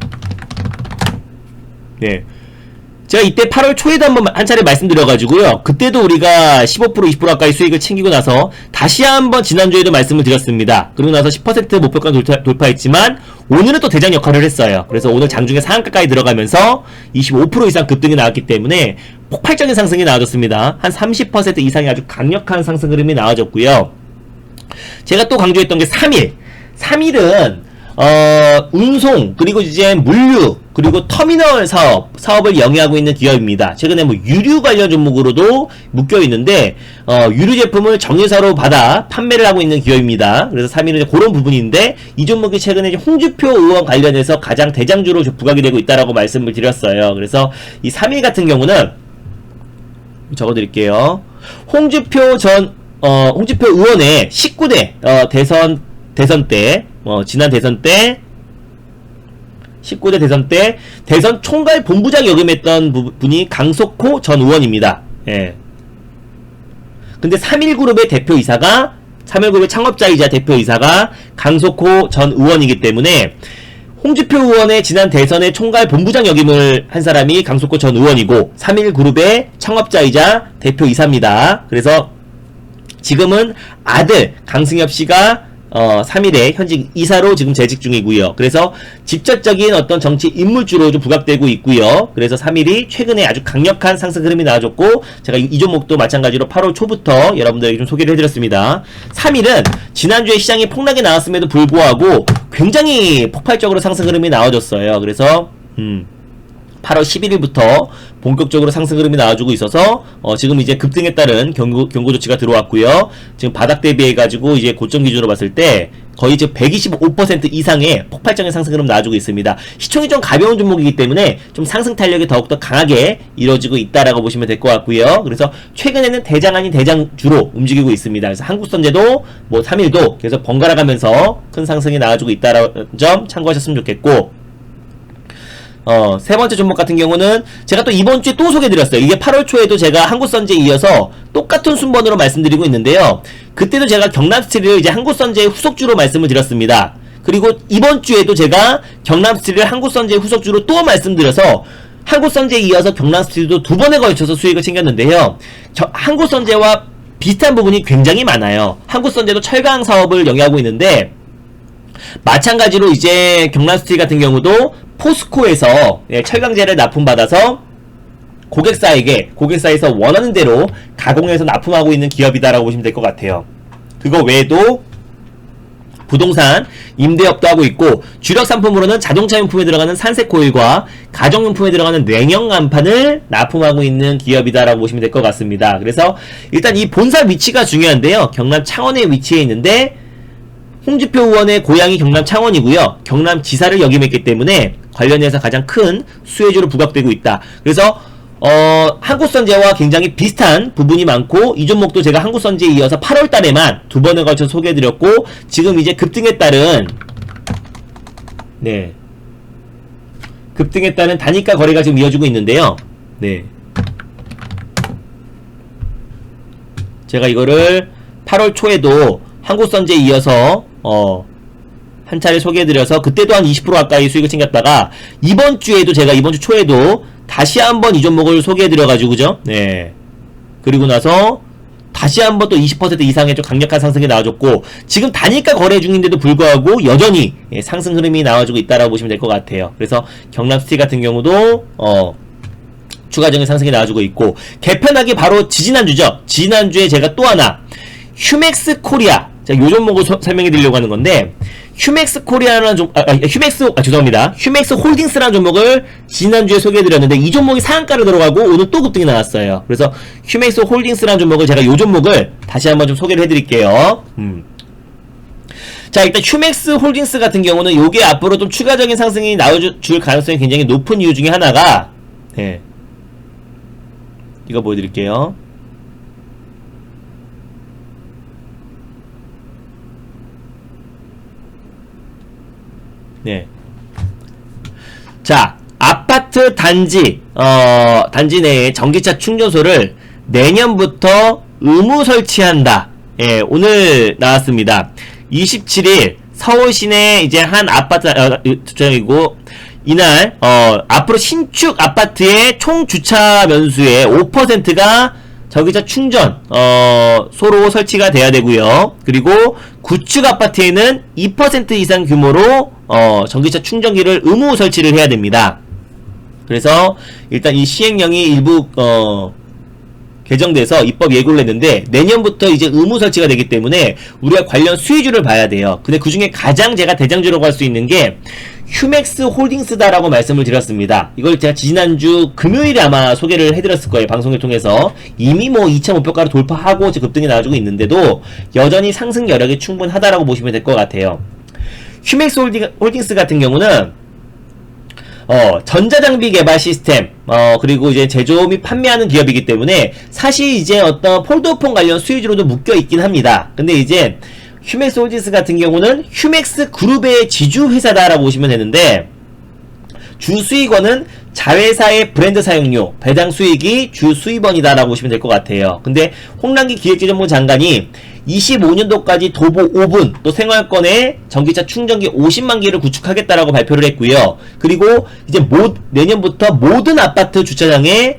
제가 이때 8월 초에도 한 차례 말씀드려가지고요. 그때도 우리가 15% 20% 가까이 수익을 챙기고 나서 다시 한번 지난주에도 말씀을 드렸습니다. 그리고 나서 10% 목표권 돌파했지만 오늘은 또 대장 역할을 했어요. 그래서 오늘 장중에 상한가까지 들어가면서 25% 이상 급등이 나왔기 때문에 폭발적인 상승이 나와줬습니다. 한 30% 이상의 아주 강력한 상승 흐름이 나와줬고요. 제가 또 강조했던 게 3일은 운송, 그리고 이제 물류, 그리고 터미널 사업을 영위하고 있는 기업입니다. 최근에 뭐 유류 관련 종목으로도 묶여 있는데, 유류 제품을 정유사로 받아 판매를 하고 있는 기업입니다. 그래서 3위는 그런 부분인데, 이 종목이 최근에 홍준표 의원 관련해서 가장 대장주로 부각이 되고 있다라고 말씀을 드렸어요. 그래서 이 3위 같은 경우는, 적어드릴게요. 홍준표 의원의 19대, 대선 때, 지난 대선 때 19대 대선 때 대선 총괄 본부장 역임했던 분이 강석호 전 의원입니다. 근데 3.1그룹의 대표이사가 3.1그룹의 창업자이자 대표이사가 강석호 전 의원이기 때문에 홍준표 의원의 지난 대선의 총괄 본부장 역임을 한 사람이 강석호 전 의원이고 3.1그룹의 창업자이자 대표이사입니다. 그래서 지금은 아들 강승엽 씨가 3일에 현직 이사로 지금 재직 중이고요. 그래서 직접적인 어떤 정치 인물주로 좀 부각되고 있고요. 그래서 3일이 최근에 아주 강력한 상승 흐름이 나와줬고 제가 이 종목도 마찬가지로 8월 초부터 여러분들에게 좀 소개를 해드렸습니다. 3일은 지난주에 시장이 폭락이 나왔음에도 불구하고 굉장히 폭발적으로 상승 흐름이 나와줬어요. 그래서 8월 11일부터 본격적으로 상승 흐름이 나와주고 있어서 지금 이제 급등에 따른 경고 조치가 들어왔고요. 지금 바닥 대비해가지고 이제 고점 기준으로 봤을 때 거의 지금 125% 이상의 폭발적인 상승 흐름 나와주고 있습니다. 시총이 좀 가벼운 종목이기 때문에 좀 상승 탄력이 더욱더 강하게 이루어지고 있다라고 보시면 될 것 같고요. 그래서 최근에는 대장 아닌 대장주로 움직이고 있습니다. 그래서 한국선제도 뭐 3일도 계속 번갈아 가면서 큰 상승이 나와주고 있다라는 점 참고하셨으면 좋겠고, 세 번째 종목 같은 경우는 제가 또 이번 주에 또 소개드렸어요. 이게 8월 초에도 제가 한국선제에 이어서 똑같은 순번으로 말씀드리고 있는데요. 그때도 제가 경남스틸을 이제 한국선제의 후속주로 말씀을 드렸습니다. 그리고 이번 주에도 제가 경남스틸을 한국선제 후속주로 또 말씀드려서 한국선제에 이어서 경남스틸도 두 번에 걸쳐서 수익을 챙겼는데요. 한국선제와 비슷한 부분이 굉장히 많아요. 한국선제도 철강 사업을 영위하고 있는데 마찬가지로 이제 경남스틸 같은 경우도 포스코에서 철강제를 납품받아서 고객사에서 원하는 대로 가공해서 납품하고 있는 기업이다라고 보시면 될 것 같아요. 그거 외에도 부동산, 임대업도 하고 있고 주력 상품으로는 자동차 용품에 들어가는 산색 코일과 가정용품에 들어가는 냉영간판을 납품하고 있는 기업이다라고 보시면 될 것 같습니다. 그래서 일단 이 본사 위치가 중요한데요. 경남 창원에 위치해 있는데 홍준표 의원의 고향이 경남 창원이고요. 경남지사를 역임했기 때문에 관련해서 가장 큰 수혜주로 부각되고 있다. 그래서 한국선제와 굉장히 비슷한 부분이 많고 이 종목도 제가 한국선제에 이어서 8월달에만 두 번에 걸쳐 소개해드렸고 지금 이제 급등에 따른 급등에 따른 단일가 거래가 지금 이어지고 있는데요. 제가 이거를 8월 초에도 한국선제에 이어서 한 차례 소개해드려서 그때도 한 20% 가까이 수익을 챙겼다가 이번 주에도 제가 이번 주 초에도 다시 한번 이 종목을 소개해드려가지고 그죠? 그리고 나서 다시 한번 또 20% 이상의 좀 강력한 상승이 나와줬고 지금 단일가 거래 중인데도 불구하고 여전히 상승 흐름이 나와주고 있다라고 보시면 될 것 같아요. 그래서 경남스틸 같은 경우도 추가적인 상승이 나와주고 있고 개편하기 바로 지지난주죠. 지지난주에 제가 또 하나 휴맥스 코리아 요 종목을 설명해 드리려고 하는 건데 휴맥스 코리아라는 휴맥스 홀딩스라는 종목을 지난주에 소개해 드렸는데 이 종목이 상한가로 들어가고 오늘 또 급등이 나왔어요. 그래서 휴맥스 홀딩스라는 종목을 제가 요 종목을 다시 한번 좀 소개를 해 드릴게요. 자, 일단 휴맥스 홀딩스 같은 경우는 요게 앞으로 좀 추가적인 상승이 나와줄 가능성이 굉장히 높은 이유 중에 하나가 이거 보여드릴게요. 자, 아파트 단지 내에 전기차 충전소를 내년부터 의무 설치한다. 오늘 나왔습니다. 27일 서울 시내 이제 한 아파트 주차장이고 이날 앞으로 신축 아파트의 총 주차 면수의 5%가 전기차 충전 소로 설치가 돼야 되고요. 그리고 구축 아파트에는 2% 이상 규모로 전기차 충전기를 의무 설치를 해야 됩니다. 그래서 일단 이 시행령이 일부 개정돼서 입법 예고를 했는데 내년부터 이제 의무 설치가 되기 때문에 우리가 관련 수혜주를 봐야 돼요. 근데 그 중에 가장 제가 대장주라고 할 수 있는 게 휴맥스 홀딩스다라고 말씀을 드렸습니다. 이걸 제가 지난주 금요일에 아마 소개를 해드렸을 거예요. 방송을 통해서 이미 뭐 2차 목표가를 돌파하고 급등이 나와주고 있는데도 여전히 상승 여력이 충분하다라고 보시면 될 것 같아요. 휴맥스 홀딩스 같은 경우는 전자장비 개발 시스템, 그리고 이제 제조 및 판매하는 기업이기 때문에 사실 이제 어떤 폴더폰 관련 수혜주로도 묶여 있긴 합니다. 근데 이제 휴맥스 홀딩스 같은 경우는 휴맥스 그룹의 지주회사다라고 보시면 되는데 주 수익원은 자회사의 브랜드 사용료, 배당 수익이 주 수입원이다라고 보시면 될 것 같아요. 근데 홍남기 기획재정부 장관이 25년도까지 도보 5분 또 생활권에 전기차 충전기 50만 개를 구축하겠다라고 발표를 했고요. 그리고 이제 내년부터 모든 아파트 주차장에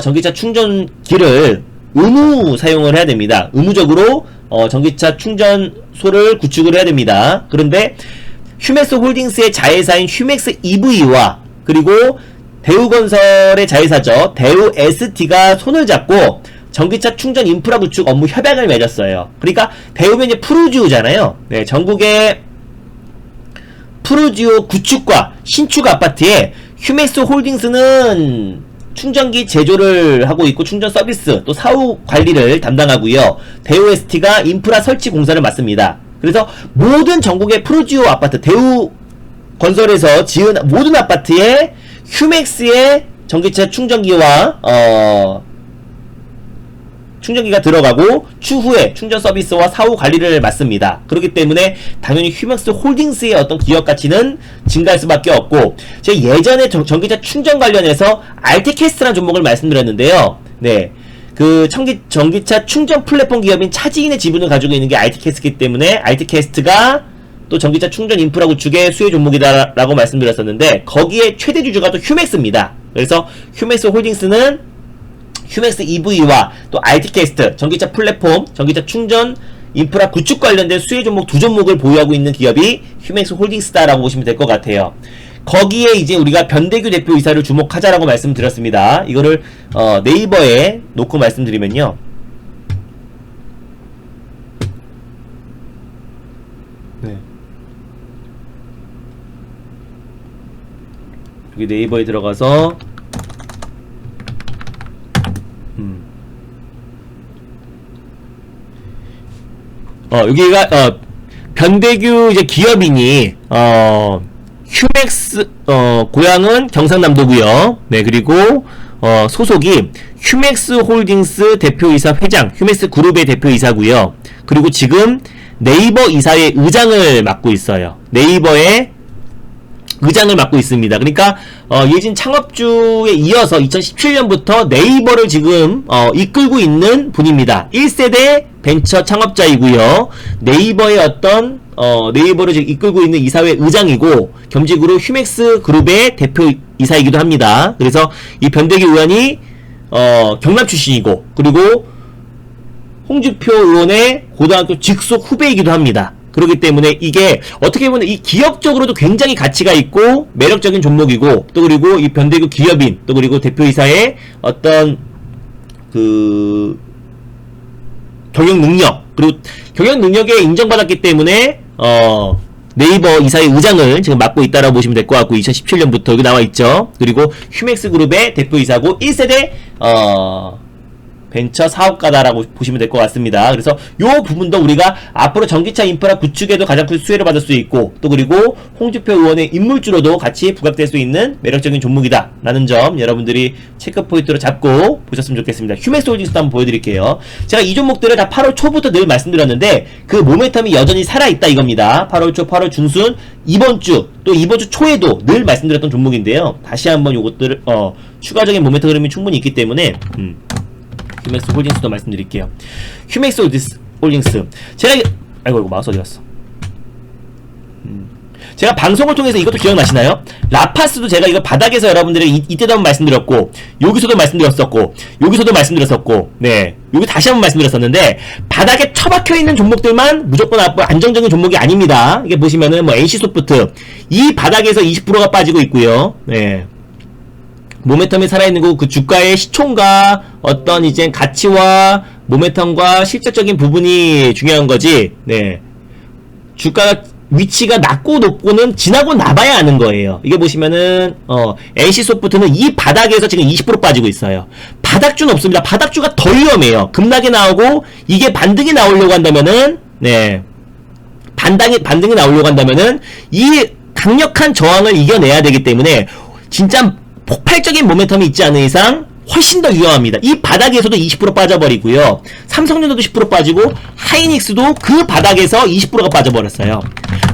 전기차 충전기를 의무 사용을 해야 됩니다. 의무적으로 전기차 충전소를 구축을 해야 됩니다. 그런데 휴맥스 홀딩스의 자회사인 휴맥스 EV와 그리고 대우건설의 자회사죠. 대우 ST가 손을 잡고 전기차 충전 인프라 구축 업무 협약을 맺었어요. 그러니까 대우면 이제 푸르지오잖아요. 전국의 푸르지오 구축과 신축 아파트에 휴맥스 홀딩스는 충전기 제조를 하고 있고 충전 서비스 또 사후 관리를 담당하고요. 대우 ST가 인프라 설치 공사를 맡습니다. 그래서 모든 전국의 푸르지오 아파트 대우 건설에서 지은 모든 아파트에 휴맥스의 전기차 충전기와 충전기가 들어가고 추후에 충전 서비스와 사후 관리를 맡습니다. 그렇기 때문에 당연히 휴맥스 홀딩스의 어떤 기업 가치는 증가할 수밖에 없고 제가 예전에 전기차 충전 관련해서 알티캐스트라는 종목을 말씀드렸는데요. 그 전기차 충전 플랫폼 기업인 차지인의 지분을 가지고 있는 게 알티캐스트이기 때문에 알티캐스트가 또 전기차 충전 인프라 구축의 수혜 종목이다라고 말씀드렸었는데 거기에 최대 주주가 또 휴맥스입니다. 그래서 휴맥스 홀딩스는 휴맥스 EV와 또 RT캐스트 전기차 플랫폼, 전기차 충전 인프라 구축 관련된 수혜 종목 두 종목을 보유하고 있는 기업이 휴맥스 홀딩스다라고 보시면 될 것 같아요. 거기에 이제 우리가 변대규 대표이사를 주목하자라고 말씀드렸습니다. 이거를 네이버에 놓고 말씀드리면요. 네. 여기 네이버에 들어가서 여기가 변대규 이제 기업인이 휴맥스 고향은 경상남도고요. 네, 그리고 소속이 휴맥스 홀딩스 대표이사 회장, 휴맥스 그룹의 대표이사고요. 그리고 지금 네이버 이사회 의장을 맡고 있어요. 네이버의 의장을 맡고 있습니다. 그러니까 예진 창업주에 이어서 2017년부터 네이버를 지금 이끌고 있는 분입니다. 1세대 벤처 창업자이고요. 네이버의 어떤 네이버를 지금 이끌고 있는 이사회 의장이고 겸직으로 휴맥스 그룹의 대표이사이기도 합니다. 그래서 이 변대기 의원이 경남 출신이고 그리고 홍준표 의원의 고등학교 직속 후배이기도 합니다. 그렇기 때문에 이게 어떻게 보면 이 기업적으로도 굉장히 가치가 있고 매력적인 종목이고 또 그리고 이 변대규 기업인 또 그리고 대표이사의 어떤 그 경영 능력 그리고 경영 능력에 인정받았기 때문에 네이버 이사의 의장을 지금 맡고 있다라고 보시면 될 것 같고 2017년부터 여기 나와 있죠. 그리고 휴맥스 그룹의 대표이사고 1세대 벤처 사업가다라고 보시면 될 것 같습니다. 그래서 요 부분도 우리가 앞으로 전기차 인프라 구축에도 가장 큰 수혜를 받을 수 있고 또 그리고 홍준표 의원의 인물주로도 같이 부각될 수 있는 매력적인 종목이다 라는 점 여러분들이 체크포인트로 잡고 보셨으면 좋겠습니다. 휴맥스 홀딩스도 한번 보여드릴게요. 제가 이 종목들을 다 8월 초부터 늘 말씀드렸는데 그 모멘텀이 여전히 살아있다 이겁니다. 8월 초, 8월 중순, 이번 주 또 이번 주 초에도 늘 말씀드렸던 종목인데요. 다시 한번 요것들을 추가적인 모멘텀 흐름이 충분히 있기 때문에 휴맥스 홀딩스도 말씀드릴게요. 휴맥스 홀딩스. 제가 아이고 마우스 어디 갔어? 제가 방송을 통해서 이것도 기억나시나요? 라파스도 제가 이거 바닥에서 여러분들이 이때도 한번 말씀드렸고 여기서도 말씀드렸었고 여기서도 말씀드렸었고 네 여기 다시 한번 말씀드렸었는데 바닥에 처박혀 있는 종목들만 무조건 안정적인 종목이 아닙니다. 이게 보시면은 뭐 NC소프트 이 바닥에서 20%가 빠지고 있고요. 네. 모멘텀이 살아있는 거 그 주가의 시총과 어떤 이제 가치와 모멘텀과 실질적인 부분이 중요한 거지. 네. 주가 위치가 낮고 높고는 지나고 나봐야 아는 거예요. 이게 보시면은 NC소프트는 이 바닥에서 지금 20% 빠지고 있어요. 바닥주는 없습니다. 바닥주가 더 위험해요. 급락이 나오고 이게 반등이 나오려고 한다면은 네. 반등이 나오려고 한다면은 이 강력한 저항을 이겨내야 되기 때문에 진짜 폭발적인 모멘텀이 있지 않은 이상 훨씬 더 위험합니다. 이 바닥에서도 20% 빠져버리고요. 삼성전자도 10% 빠지고 하이닉스도 그 바닥에서 20%가 빠져버렸어요.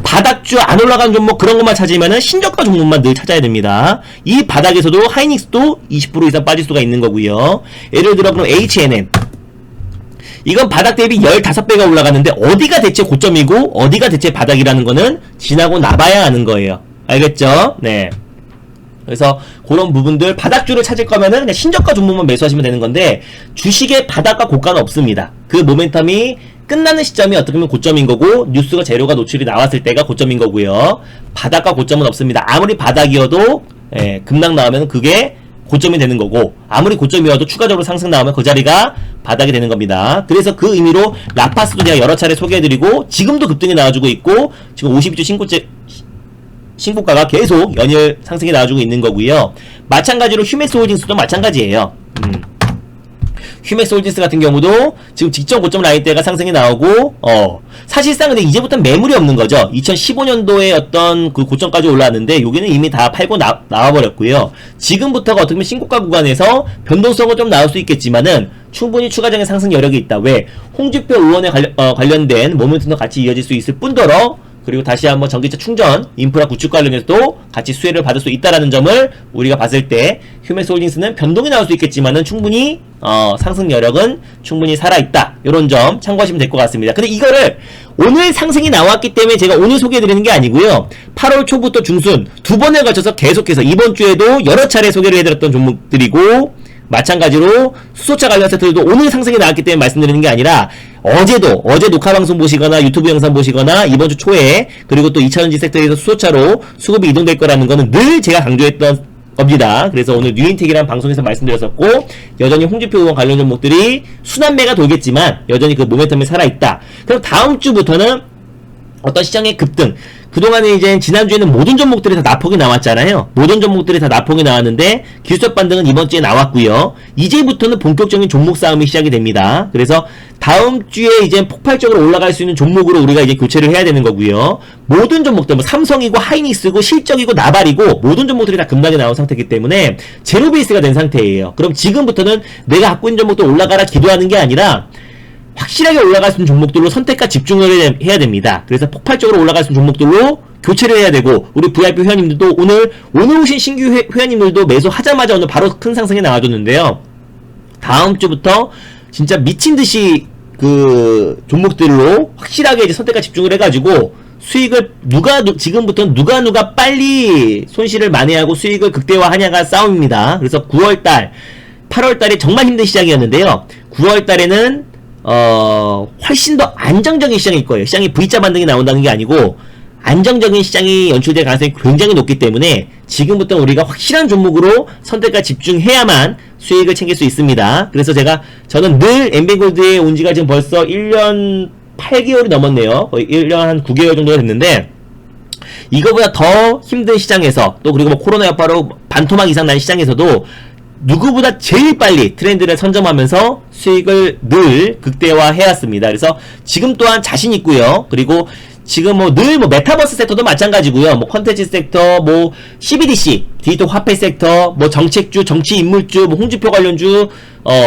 바닥주 안 올라간 종목 그런 것만 찾으면은 신저가 종목만 늘 찾아야 됩니다. 이 바닥에서도 하이닉스도 20% 이상 빠질 수가 있는 거고요. 예를 들어 그럼 H&M 이건 바닥 대비 15배가 올라갔는데 어디가 대체 고점이고 어디가 대체 바닥이라는 거는 지나고 나봐야 하는 거예요. 알겠죠? 네. 그래서 그런 부분들 바닥주를 찾을 거면은 그냥 신저가 종목만 매수하시면 되는 건데 주식의 바닥과 고가는 없습니다. 그 모멘텀이 끝나는 시점이 어떻게 보면 고점인 거고 뉴스가 재료가 노출이 나왔을 때가 고점인 거고요. 바닥과 고점은 없습니다. 아무리 바닥이어도 급락 나오면 그게 고점이 되는 거고 아무리 고점이어도 추가적으로 상승 나오면 그 자리가 바닥이 되는 겁니다. 그래서 그 의미로 라파스도 제가 여러 차례 소개해드리고 지금도 급등이 나와주고 있고 지금 52주 신고가가 계속 연일 상승이 나와주고 있는 거고요. 마찬가지로 휴맥스 홀딩스도 마찬가지예요. 휴맥스 홀딩스 같은 경우도 지금 직전 고점 라인대가 상승이 나오고 사실상 근데 이제부터는 매물이 없는 거죠. 2015년도에 어떤 그 고점까지 올라왔는데 여기는 이미 다 팔고 나와버렸고요. 지금부터가 어떻게 보면 신고가 구간에서 변동성은 좀 나올 수 있겠지만은 충분히 추가적인 상승 여력이 있다. 왜? 홍준표 의원에 관련된 모멘텀도 같이 이어질 수 있을 뿐더러 그리고 다시 한번 전기차 충전, 인프라 구축 관련해서도 같이 수혜를 받을 수 있다라는 점을 우리가 봤을 때 휴맥스홀딩스는 변동이 나올 수 있겠지만은 충분히 상승 여력은 충분히 살아있다. 이런 점 참고하시면 될 것 같습니다. 근데 이거를 오늘 상승이 나왔기 때문에 제가 오늘 소개해드리는 게 아니고요. 8월 초부터 중순 두 번에 걸쳐서 계속해서 이번 주에도 여러 차례 소개를 해드렸던 종목들이고, 마찬가지로 수소차 관련 세트들도 오늘 상승이 나왔기 때문에 말씀드리는 게 아니라 어제 녹화방송 보시거나 유튜브 영상 보시거나 이번 주 초에 그리고 또 2차전지 섹터에서 수소차로 수급이 이동될 거라는 거는 늘 제가 강조했던 겁니다. 그래서 오늘 뉴인텍이라는 방송에서 말씀드렸었고, 여전히 홍준표 의원 관련 종목들이 순환매가 돌겠지만 여전히 그 모멘텀이 살아있다. 그럼 다음 주부터는 어떤 시장의 급등, 그동안에 이제 지난주에는 모든 종목들이 다 낙폭이 나왔잖아요. 모든 종목들이 다 낙폭이 나왔는데 기술적 반등은 이번 주에 나왔고요. 이제부터는 본격적인 종목 싸움이 시작이 됩니다. 그래서 다음 주에 이제 폭발적으로 올라갈 수 있는 종목으로 우리가 이제 교체를 해야 되는 거고요. 모든 종목들, 뭐 삼성이고 하이닉스고 실적이고 나발이고 모든 종목들이 다 급락이 나온 상태이기 때문에 제로 베이스가 된 상태예요. 그럼 지금부터는 내가 갖고 있는 종목도 올라가라 기도하는 게 아니라 확실하게 올라갈 수 있는 종목들로 선택과 집중을 해야 됩니다. 그래서 폭발적으로 올라갈 수 있는 종목들로 교체를 해야 되고, 우리 VIP 회원님들도 오늘 오신 신규 회원님들도 매수하자마자 오늘 바로 큰 상승이 나와줬는데요. 다음 주부터 진짜 미친듯이 그 종목들로 확실하게 이제 선택과 집중을 해가지고 수익을 지금부터는 누가 빨리 손실을 만회하고 수익을 극대화하냐가 싸움입니다. 그래서 9월달, 8월달이 정말 힘든 시장이었는데요. 9월달에는 훨씬 더 안정적인 시장일 거예요. 시장이 V자 반등이 나온다는 게 아니고 안정적인 시장이 연출될 가능성이 굉장히 높기 때문에 지금부터 우리가 확실한 종목으로 선택과 집중해야만 수익을 챙길 수 있습니다. 그래서 저는 늘 엠비골드에 온 지가 지금 벌써 1년 8개월이 넘었네요. 거의 1년 한 9개월 정도가 됐는데, 이거보다 더 힘든 시장에서, 또 그리고 뭐 코로나 여파로 반토막 이상 난 시장에서도 누구보다 제일 빨리 트렌드를 선점하면서 수익을 늘 극대화해왔습니다. 그래서 지금 또한 자신 있고요. 그리고 지금 늘 메타버스 섹터도 마찬가지고요. 컨텐츠 섹터, CBDC, 디지털 화폐 섹터, 정책주, 정치 인물주, 홍준표 관련주,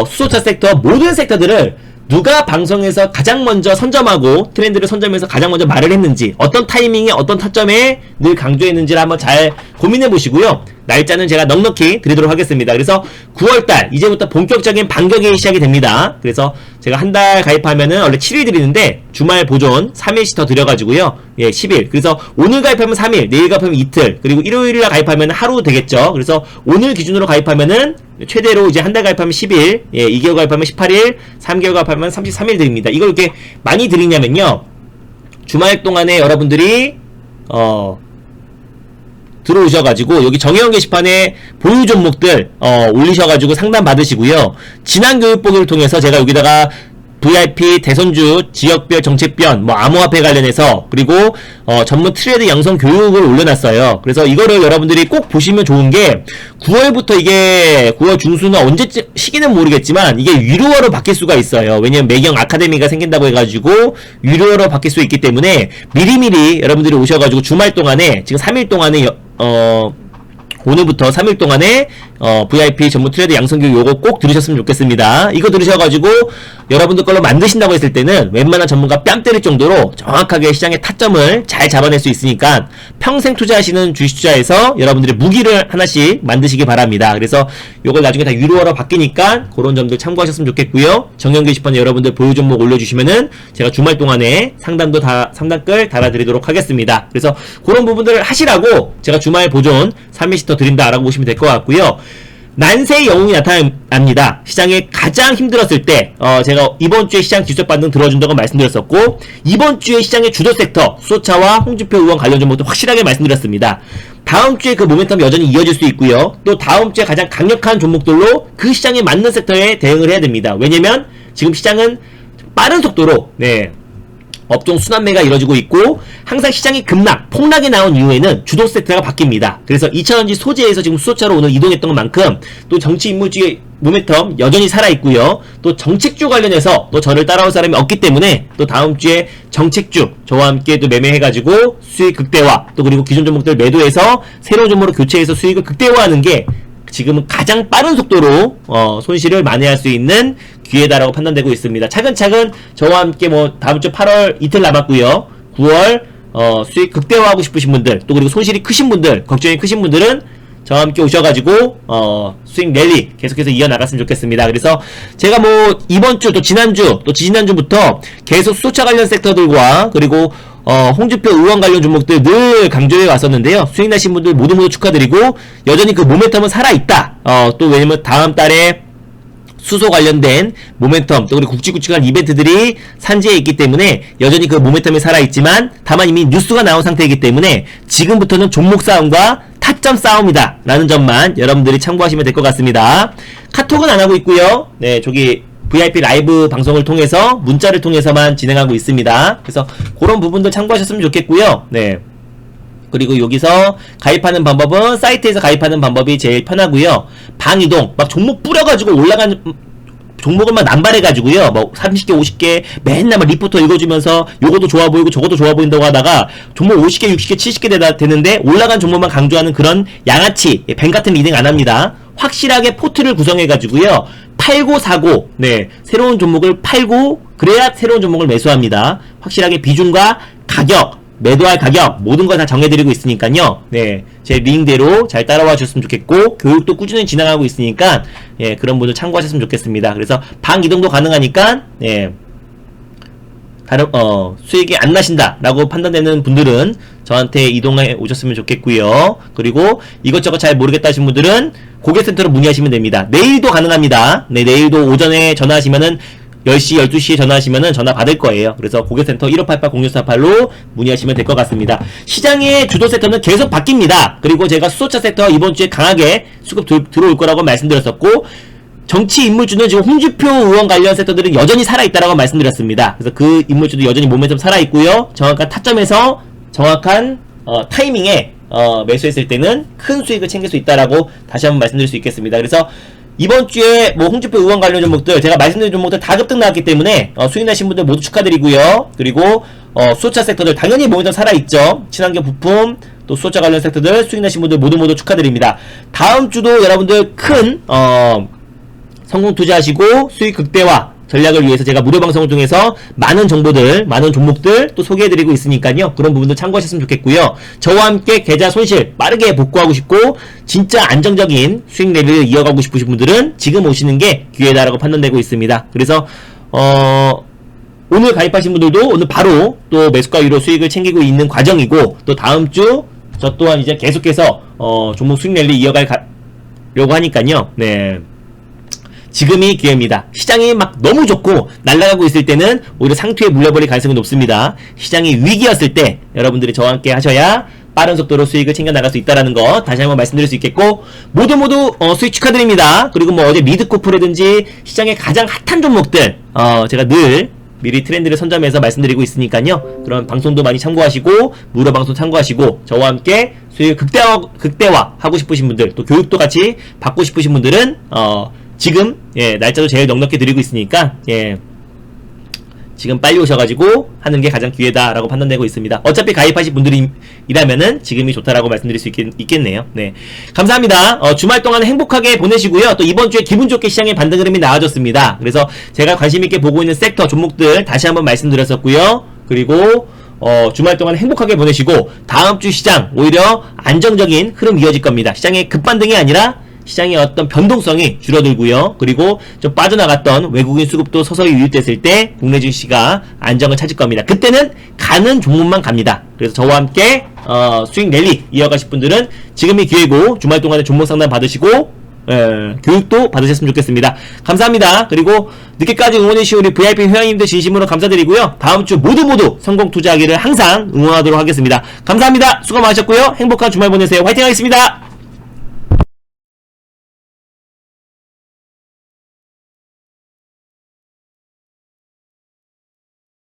수소차 섹터, 모든 섹터들을 누가 방송에서 가장 먼저 선점하고 트렌드를 선점해서 가장 먼저 말을 했는지, 어떤 타이밍에 어떤 타점에 늘 강조했는지를 한번 잘 고민해 보시고요. 날짜는 제가 넉넉히 드리도록 하겠습니다. 그래서 9월달 이제부터 본격적인 반격이 시작이 됩니다. 그래서 제가 한 달 가입하면은 원래 7일 드리는데 주말 보존 3일씩 더 드려가지고요. 10일. 그래서 오늘 가입하면 3일, 내일 가입하면 이틀, 그리고 일요일날 가입하면 하루 되겠죠. 그래서 오늘 기준으로 가입하면은 최대로 이제 한 달 가입하면 10일, 2개월 가입하면 18일, 3개월 가입하면 33일 드립니다. 이걸 이렇게 많이 드리냐면요, 주말 동안에 여러분들이 들어오셔가지고 여기 정혜원 게시판에 보유 종목들 올리셔가지고 상담 받으시고요. 지난 교육 보기를 통해서 제가 여기다가 VIP 대선주 지역별 정책변 암호화폐 관련해서 그리고 전문 트레이드 양성 교육을 올려놨어요. 그래서 이거를 여러분들이 꼭 보시면 좋은 게 9월부터 이게 9월 중순은 언제쯤 시기는 모르겠지만 이게 유료화로 바뀔 수가 있어요. 왜냐면 매경 아카데미가 생긴다고 해가지고 유료화로 바뀔 수 있기 때문에 미리미리 여러분들이 오셔가지고 주말 동안에 지금 3일 동안에 오늘부터 3일 동안에 VIP 전문 트레이드 양성교육 요거 꼭 들으셨으면 좋겠습니다. 이거 들으셔가지고 여러분들 걸로 만드신다고 했을 때는 웬만한 전문가 뺨 때릴 정도로 정확하게 시장의 타점을 잘 잡아낼 수 있으니까 평생 투자하시는 주식 투자에서 여러분들이 무기를 하나씩 만드시기 바랍니다. 그래서 요걸 나중에 다 유료화로 바뀌니까 그런 점들 참고하셨으면 좋겠고요. 정형 게시판에 여러분들 보유 종목 올려주시면은 제가 주말 동안에 상담글 달아드리도록 하겠습니다. 그래서 그런 부분들을 하시라고 제가 주말 보존 3일씩 더 드린다 라고 보시면 될 것 같고요. 난세의 영웅이 나타납니다. 시장에 가장 힘들었을 때 제가 이번 주에 시장 기술적 반등 들어준다고 말씀드렸었고, 이번 주에 시장의 주도 섹터 수소차와 홍준표 의원 관련 종목도 확실하게 말씀드렸습니다. 다음 주에 그 모멘텀 여전히 이어질 수 있고요. 또 다음 주에 가장 강력한 종목들로 그 시장에 맞는 섹터에 대응을 해야 됩니다. 왜냐면 지금 시장은 빠른 속도로 업종 순환매가 이루어지고 있고, 항상 시장이 폭락이 나온 이후에는 주도 섹터가 바뀝니다. 그래서 2차전지 소재에서 지금 수소차로 오늘 이동했던 것만큼 또 정치 인물주의 모멘텀 여전히 살아있고요. 또 정책주 관련해서 또 저를 따라올 사람이 없기 때문에 또 다음 주에 정책주 저와 함께 또 매매해가지고 수익 극대화, 또 그리고 기존 종목들 매도해서 새로운 종목으로 교체해서 수익을 극대화하는 게 지금은 가장 빠른 속도로 손실을 만회할 수 있는 기회다라고 판단되고 있습니다. 차근차근 저와 함께 다음 주 8월 이틀 남았고요. 9월 수익 극대화하고 싶으신 분들, 또 그리고 손실이 크신 분들, 걱정이 크신 분들은 저와 함께 오셔가지고 수익 랠리 계속해서 이어나갔으면 좋겠습니다. 그래서 제가 뭐 이번주 또 지난주 또 지지난주부터 계속 수소차 관련 섹터들과 그리고 홍준표 의원 관련 종목들 늘 강조해 왔었는데요. 수익 나신 분들 모두 축하드리고 여전히 그 모멘텀은 살아있다. 또 왜냐면 다음 달에 수소 관련된 모멘텀 또 그리고 굵직굵직한 이벤트들이 산지에 있기 때문에 여전히 그 모멘텀이 살아있지만 다만 이미 뉴스가 나온 상태이기 때문에 지금부터는 종목 싸움과 타점 싸움이다 라는 점만 여러분들이 참고하시면 될 것 같습니다. 카톡은 안 하고 있고요. 네, 저기 VIP 라이브 방송을 통해서 문자를 통해서만 진행하고 있습니다. 그래서 그런 부분들 참고하셨으면 좋겠고요. 네. 그리고 여기서 가입하는 방법은 사이트에서 가입하는 방법이 제일 편하고요. 방이동 막 종목 뿌려가지고 올라간 종목을 막 남발해가지고요. 뭐 30개 50개 맨날 막 리포터 읽어주면서 요것도 좋아 보이고 저것도 좋아 보인다고 하다가 종목 50개 60개 70개 되는데 올라간 종목만 강조하는 그런 양아치 뱀같은 리딩 안합니다. 확실하게 포트를 구성해가지고요. 팔고 사고 네 새로운 종목을 팔고 그래야 새로운 종목을 매수합니다. 확실하게 비중과 가격 매도할 가격 모든 걸 다 정해드리고 있으니까요. 네, 제 링대로 잘 따라와 주셨으면 좋겠고 교육도 꾸준히 진행하고 있으니까 예, 그런 분들 참고하셨으면 좋겠습니다. 그래서 방 이동도 가능하니까 예, 다른 수익이 안 나신다라고 판단되는 분들은 저한테 이동해 오셨으면 좋겠고요. 그리고 이것저것 잘 모르겠다 하신 분들은 고객센터로 문의하시면 됩니다. 내일도 가능합니다. 네, 내일도 오전에 전화하시면은 10시, 12시에 전화하시면은 전화 받을 거예요. 그래서 고객센터 1588-0648로 문의하시면 될 것 같습니다. 시장의 주도 섹터는 계속 바뀝니다. 그리고 제가 수소차 섹터 이번 주에 강하게 수급 들어올 거라고 말씀드렸었고, 정치 인물주는 지금 홍준표 의원 관련 섹터들은 여전히 살아있다라고 말씀드렸습니다. 그래서 그 인물주도 여전히 모멘텀 살아있고요. 정확한 타점에서 정확한 타이밍에 매수했을 때는 큰 수익을 챙길 수 있다라고 다시 한번 말씀드릴 수 있겠습니다. 그래서 이번 주에 뭐 홍준표 의원 관련 종목들 제가 말씀드린 종목들 다 급등 나왔기 때문에 수익 나신 분들 모두 축하드리고요. 그리고 수소차 섹터들 당연히 모두 살아있죠. 친환경 부품 또 수소차 관련 섹터들 수익 나신 분들 모두 축하드립니다. 다음 주도 여러분들 큰 성공 투자하시고 수익 극대화 전략을 위해서 제가 무료 방송을 통해서 많은 정보들, 많은 종목들 또 소개해드리고 있으니까요. 그런 부분도 참고하셨으면 좋겠고요. 저와 함께 계좌 손실 빠르게 복구하고 싶고 진짜 안정적인 수익 랠리를 이어가고 싶으신 분들은 지금 오시는 게 기회다라고 판단되고 있습니다. 그래서 오늘 가입하신 분들도 오늘 바로 또 매수가 위로 수익을 챙기고 있는 과정이고 또 다음 주 저 또한 이제 계속해서 종목 수익 랠리 이어가려고 하니까요. 네. 지금이 기회입니다. 시장이 막 너무 좋고 날아가고 있을 때는 오히려 상투에 물려버릴 가능성이 높습니다. 시장이 위기였을 때 여러분들이 저와 함께 하셔야 빠른 속도로 수익을 챙겨 나갈 수 있다는 거 다시 한번 말씀드릴 수 있겠고 모두 수익 축하드립니다. 그리고 뭐 어제 미드코프라든지 시장의 가장 핫한 종목들 제가 늘 미리 트렌드를 선점해서 말씀드리고 있으니까요. 그런 방송도 많이 참고하시고 무료 방송 참고하시고 저와 함께 수익 극대화 하고 싶으신 분들 또 교육도 같이 받고 싶으신 분들은 지금 예 날짜도 제일 넉넉히 드리고 있으니까 예 지금 빨리 오셔가지고 하는 게 가장 기회다라고 판단되고 있습니다. 어차피 가입하실 분들이라면은 지금이 좋다라고 말씀드릴 수 있겠네요. 네, 감사합니다. 주말 동안 행복하게 보내시고요. 또 이번 주에 기분 좋게 시장의 반등 흐름이 나와줬습니다. 그래서 제가 관심 있게 보고 있는 섹터 종목들 다시 한번 말씀드렸었고요. 그리고 주말 동안 행복하게 보내시고 다음 주 시장 오히려 안정적인 흐름 이어질 겁니다. 시장의 급반등이 아니라 시장의 어떤 변동성이 줄어들고요. 그리고 좀 빠져나갔던 외국인 수급도 서서히 유입됐을 때 국내 증시가 안정을 찾을 겁니다. 그때는 가는 종목만 갑니다. 그래서 저와 함께 수익 랠리 이어가실 분들은 지금이 기회고 주말 동안에 종목 상담 받으시고 교육도 받으셨으면 좋겠습니다. 감사합니다. 그리고 늦게까지 응원해주신 우리 VIP 회원님들 진심으로 감사드리고요. 다음주 모두 성공 투자하기를 항상 응원하도록 하겠습니다. 감사합니다. 수고 많으셨고요. 행복한 주말 보내세요. 화이팅 하겠습니다.